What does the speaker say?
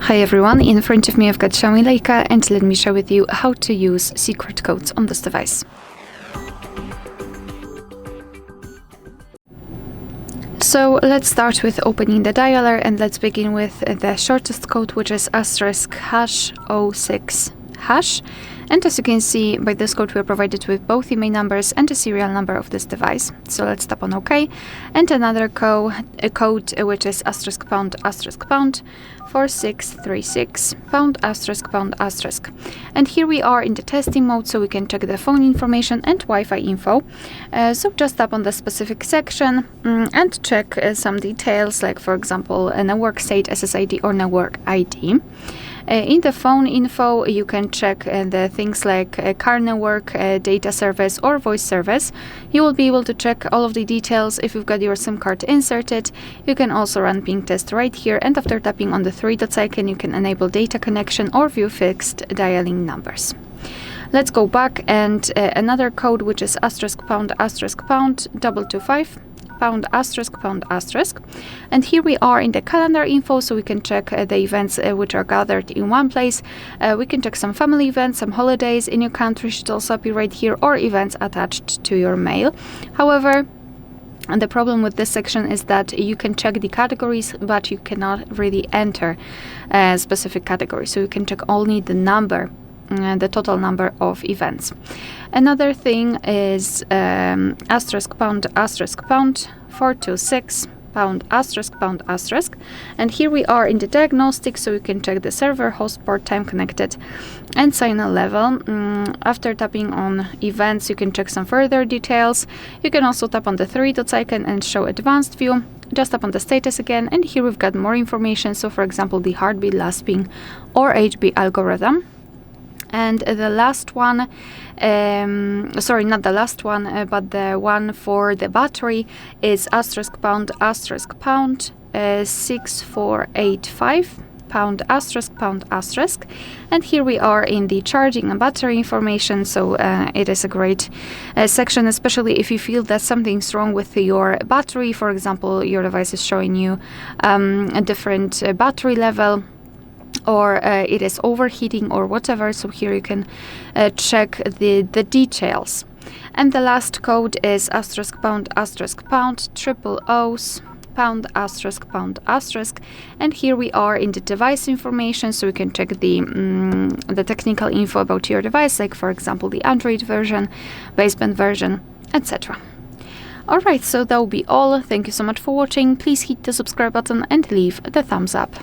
Hi everyone, in front of me I've got XIAOMI Leica, and let me share with you how to use secret codes on this device. So let's start with opening the dialer, and let's begin with the shortest code, which is *#06#. And as you can see, by this code we are provided with both IMEI numbers and the serial number of this device. So let's tap on OK. And another code which is *##4636 ###. And here we are in the testing mode, so we can check the phone information and Wi-Fi info. So just tap on the specific section and check some details, like for example a network state, SSID or network ID. In the phone info, you can check the things like car network, data service or voice service. You will be able to check all of the details if you've got your SIM card inserted. You can also run ping test right here, and after tapping on the three dots icon, you can enable data connection or view fixed dialing numbers. Let's go back, and another code which is *##225. ###. And here we are in the calendar info, so we can check the events which are gathered in one place. We can check some family events, some holidays in your country should also be right here, or events attached to your mail. However, and the problem with this section is that you can check the categories, but you cannot really enter a specific category. So you can check only the number, the total number of events. Another thing is *##426 ###. And here we are in the diagnostic, so you can check the server, host, port, time connected, and signal level. After tapping on events, you can check some further details. You can also tap on the three dots icon and show advanced view. Just tap on the status again, and here we've got more information. So for example, the heartbeat, last ping, or HB algorithm. And the last one, sorry, not the last one, but the one for the battery is *##6485 ###. And here we are in the charging and battery information, so it is a great section, especially if you feel that something's wrong with your battery. For example, your device is showing you a different battery level, or it is overheating or whatever. So here you can check the details. And the last code is *##0000 ###. And here we are in the device information, so we can check the technical info about your device, like for example the Android version, baseband version, etc. Alright, so that will be all. Thank you so much for watching. Please hit the subscribe button and leave the thumbs up.